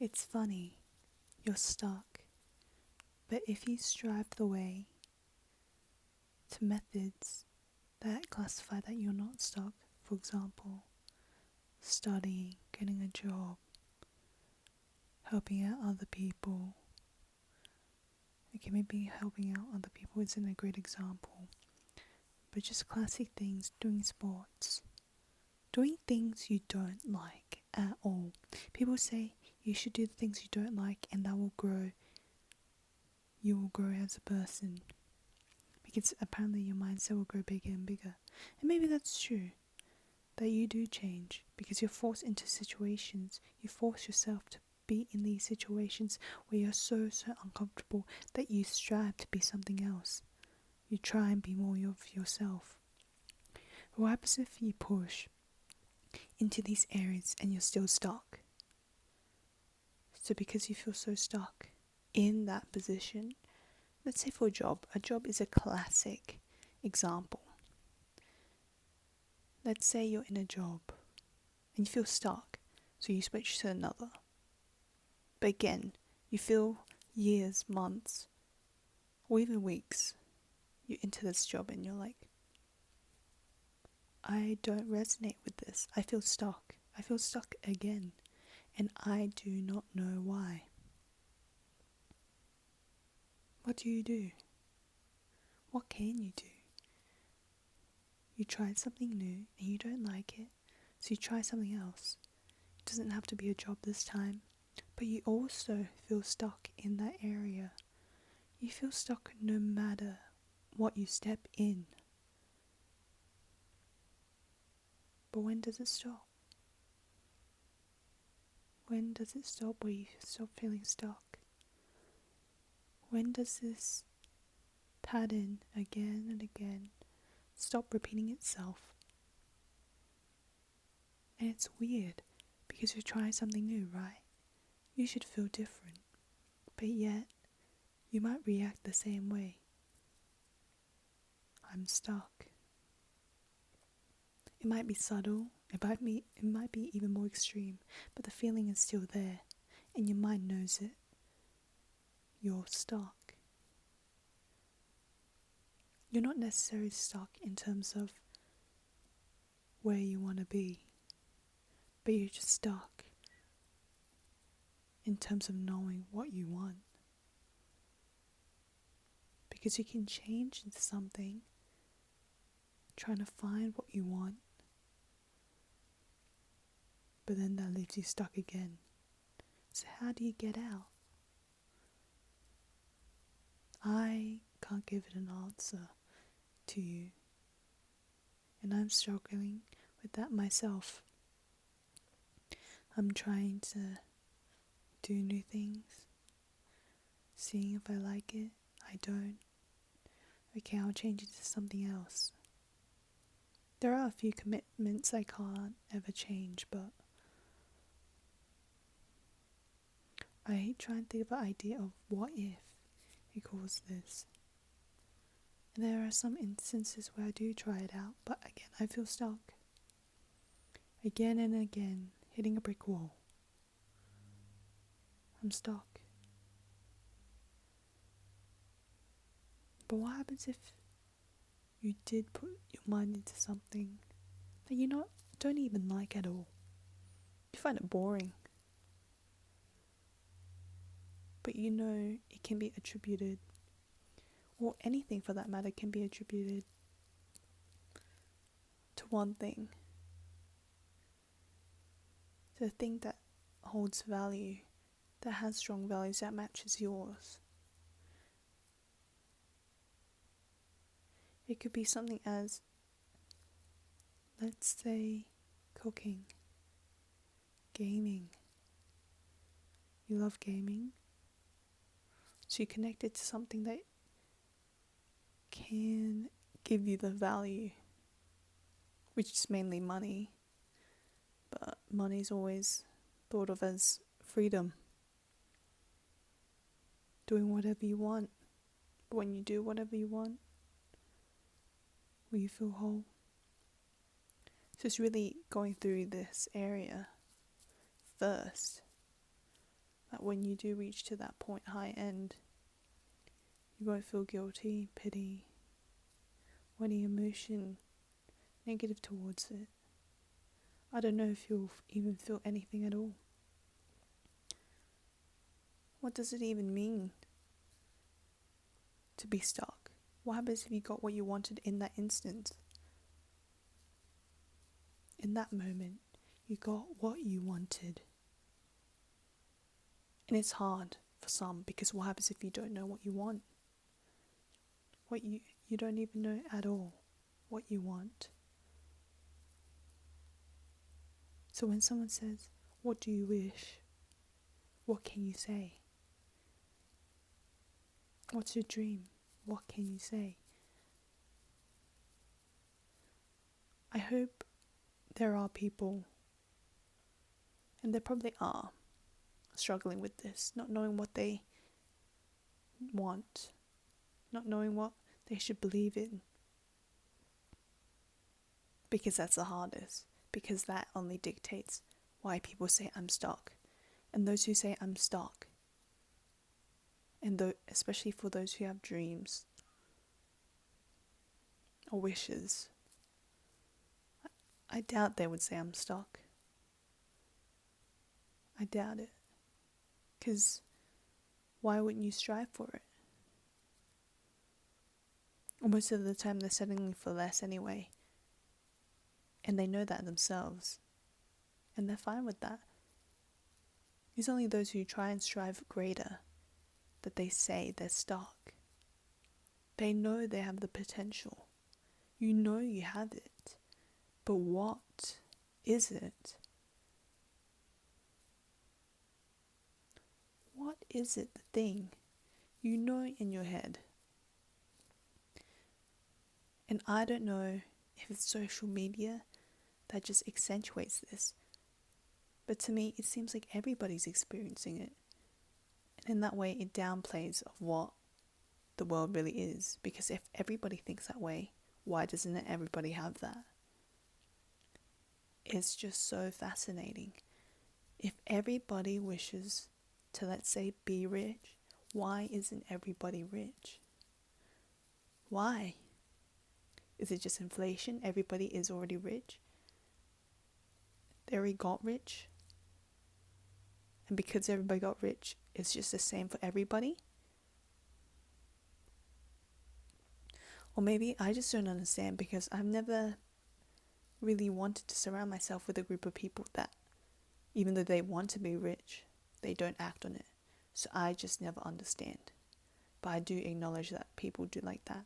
It's funny, you're stuck, but if you strive the way to methods that classify that you're not stuck, for example, studying, getting a job, helping out other people. Okay, maybe helping out other people isn't a great example, but just classic things, doing sports, doing things you don't like at all. People say you should do the things you don't like and that will grow. You will grow as a person. Because apparently your mindset will grow bigger and bigger. And maybe that's true. That you do change. Because you're forced into situations. You force yourself to be in these situations where you're so uncomfortable that you strive to be something else. You try and be more of yourself. But what happens if you push into these areas and you're still stuck? So because you feel so stuck in that position, let's say for a job is a classic example. Let's say you're in a job and you feel stuck, so you switch to another. But again, you feel years, months, or even weeks, you're into this job and you're like, I don't resonate with this. I feel stuck. I feel stuck again, and I do not know why. What do you do? What can you do? You tried something new and you don't like it, so you try something else. It doesn't have to be a job this time, but you also feel stuck in that area. You feel stuck no matter what you step in. But when does it stop? When does it stop where you stop feeling stuck? When does this pattern again and again stop repeating itself? And it's weird because you're trying something new, right? You should feel different, but yet you might react the same way. I'm stuck. It might be subtle, it might be even more extreme, but the feeling is still there, and your mind knows it. You're stuck. You're not necessarily stuck in terms of where you want to be, but you're just stuck in terms of knowing what you want. Because you can change into something, trying to find what you want, but then that leaves you stuck again. So how do you get out? I can't give it an answer to you, and I'm struggling with that myself. I'm trying to do new things, seeing if I like it. I don't. Okay, I'll change it to something else. There are a few commitments I can't ever change, but I hate trying to think of the idea of what if it caused this. And there are some instances where I do try it out, but again, I feel stuck. Again and again, hitting a brick wall. I'm stuck. But what happens if you did put your mind into something that you don't even like at all? You find it boring. But you know it can be attributed, or anything for that matter can be attributed to one thing. To the thing that holds value, that has strong values that matches yours. It could be something as, let's say, cooking, gaming. You love gaming, so you connect it to something that can give you the value, which is mainly money. But money is always thought of as freedom. Doing whatever you want. But when you do whatever you want, will you feel whole? So it's really going through this area first that when you do reach to that point high end, you won't feel guilty, pity, or any emotion negative towards it. I don't know if you'll even feel anything at all. What does it even mean to be stuck? What happens if you got what you wanted in that instant? In that moment, you got what you wanted. And it's hard for some, because what happens if you don't know what you want? You don't even know at all what you want. So when someone says, "What do you wish?" what can you say? What's your dream? What can you say? I hope there are people, and there probably are, struggling with this, not knowing what they want, not knowing what they should believe in. Because that's the hardest, because that only dictates why people say I'm stuck. And those who say I'm stuck, and especially for those who have dreams or wishes, I doubt they would say I'm stuck. I doubt it. Because why wouldn't you strive for it? Most of the time they're settling for less anyway. And they know that themselves. And they're fine with that. It's only those who try and strive greater that they say they're stuck. They know they have the potential. You know you have it. But what is it? What is it, the thing you know in your head? And I don't know if it's social media that just accentuates this. But to me, it seems like everybody's experiencing it. And in that way, it downplays of what the world really is. Because if everybody thinks that way, why doesn't everybody have that? It's just so fascinating. If everybody wishes to, let's say, be rich, why isn't everybody rich? Why? Is it just inflation? Everybody is already rich. They already got rich. And because everybody got rich, it's just the same for everybody? Or maybe I just don't understand, because I've never really wanted to surround myself with a group of people that, even though they want to be rich, they don't act on it. So I just never understand. But I do acknowledge that people do like that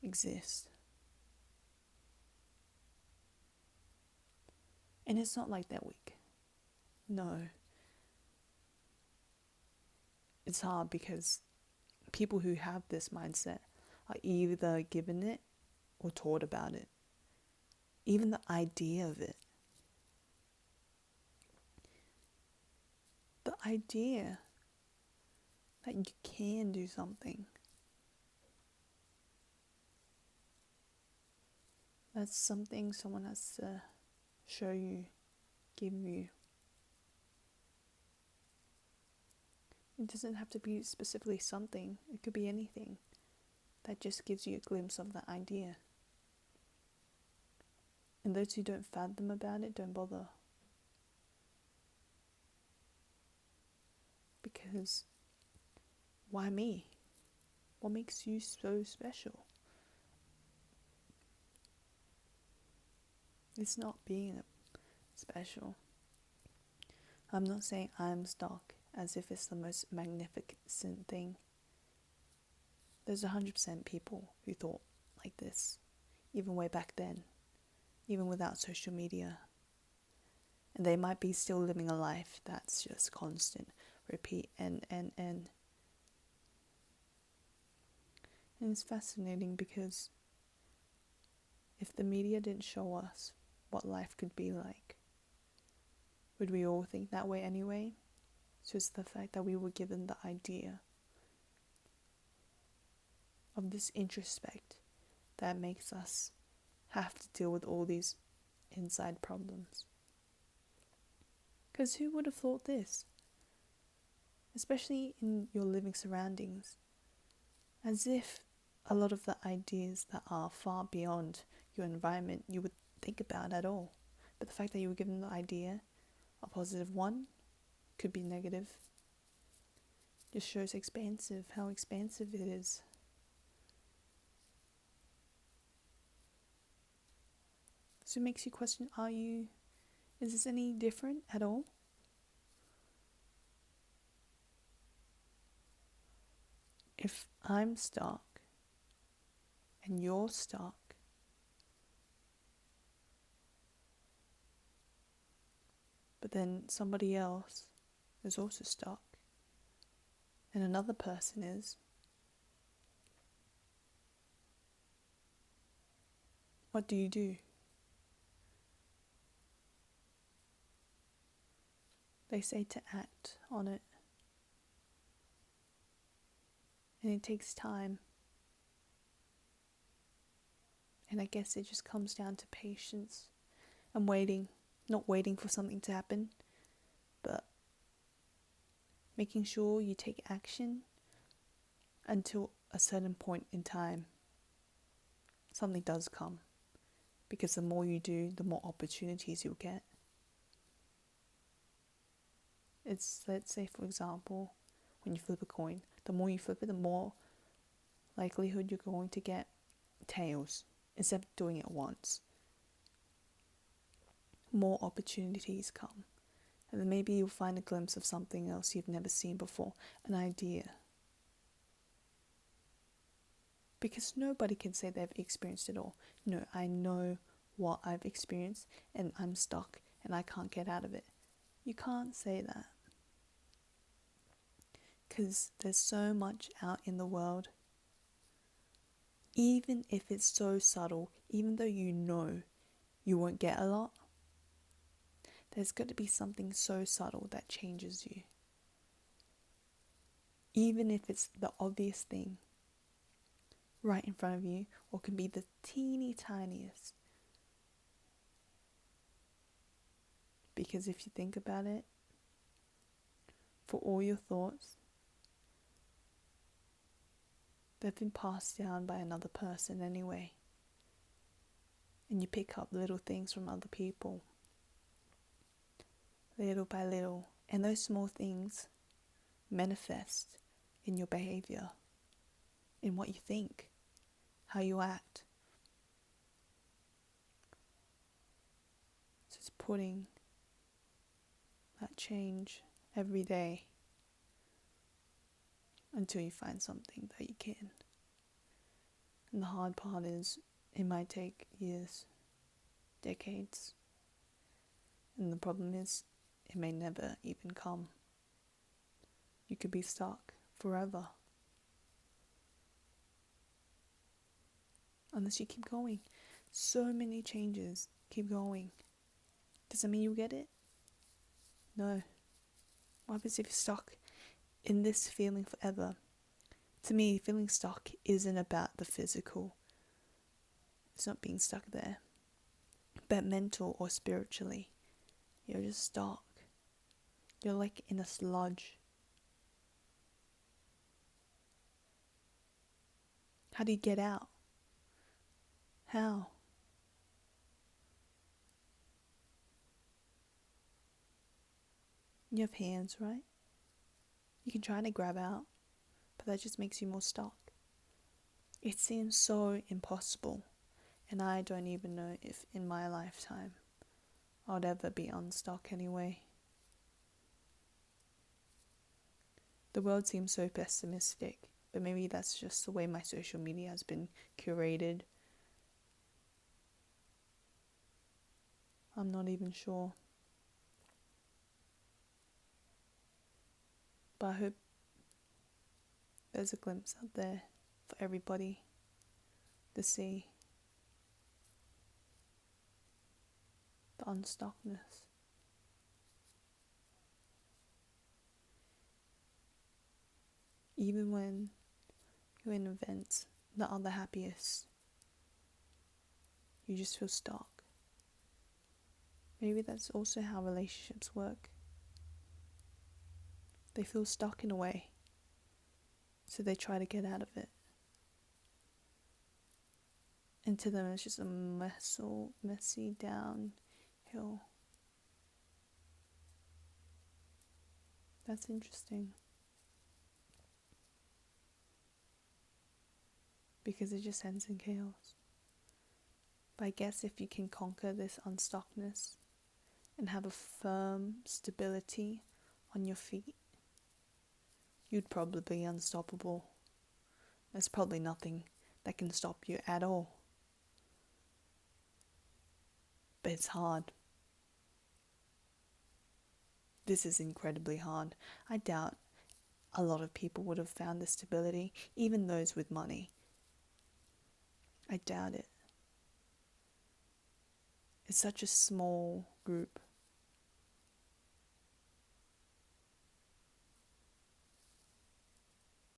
exist. And it's not like they're weak. No. It's hard because people who have this mindset are either given it or taught about it. Even the idea of it. The idea that you can do something. That's something someone has to show you, give you. It doesn't have to be specifically something. It could be anything that just gives you a glimpse of that idea. And those who don't fathom about it, don't bother. Because why me? What makes you so special? It's not being special. I'm not saying I'm stuck as if it's the most magnificent thing. There's 100% people who thought like this, even way back then, even without social media. And they might be still living a life that's just constant, repeat, and it's fascinating, because if the media didn't show us what life could be like, would we all think that way anyway? So it's the fact that we were given the idea of this introspect that makes us have to deal with all these inside problems. Because who would have thought this? especially in your living surroundings, as if a lot of the ideas that are far beyond your environment you would think about at all. But the fact that you were given the idea, a positive one, could be negative, just shows how expansive it is. So it makes you question, is this any different at all? If I'm stuck and you're stuck, but then somebody else is also stuck, and another person is, what do you do? They say to act on it, and it takes time. And I guess it just comes down to patience and waiting, not waiting for something to happen, but making sure you take action until a certain point in time. Something does come, because the more you do, the more opportunities you'll get. It's, let's say for example, when you flip a coin, the more you flip it, the more likelihood you're going to get tails instead of doing it once. More opportunities come, and then maybe you'll find a glimpse of something else you've never seen before, an idea. Because nobody can say they've experienced it all. No, I know what I've experienced and I'm stuck and I can't get out of it. You can't say that. Because there's so much out in the world. Even if it's so subtle, even though you know you won't get a lot, there's got to be something so subtle that changes you. Even if it's the obvious thing right in front of you, or can be the teeny tiniest. Because if you think about it, for all your thoughts, they've been passed down by another person anyway. And you pick up little things from other people, little by little. And those small things manifest in your behavior, in what you think, how you act. So it's putting that change every day until you find something that you can. And the hard part is, it might take years, decades. And the problem is, it may never even come. You could be stuck forever. Unless you keep going. So many changes, keep going. Does that mean you'll get it? No. What happens if you're stuck in this feeling forever? To me, feeling stuck isn't about the physical. It's not being stuck there. But mental or spiritually, you're just stuck. You're like in a sludge. How do you get out? How? You have hands, right? You can try to grab out, but that just makes you more stuck. It seems so impossible, and I don't even know if in my lifetime I'd ever be unstuck anyway. The world seems so pessimistic, but maybe that's just the way my social media has been curated. I'm not even sure. But I hope there's a glimpse out there for everybody to see the unstuckness. Even when you're in events that are the happiest, you just feel stuck. Maybe that's also how relationships work. They feel stuck in a way, so they try to get out of it. And to them, it's just a messy downhill. That's interesting. Because it just ends in chaos. But I guess if you can conquer this unstuckness and have a firm stability on your feet, you'd probably be unstoppable. There's probably nothing that can stop you at all. But it's hard. This is incredibly hard. I doubt a lot of people would have found this stability, even those with money. I doubt it. It's such a small group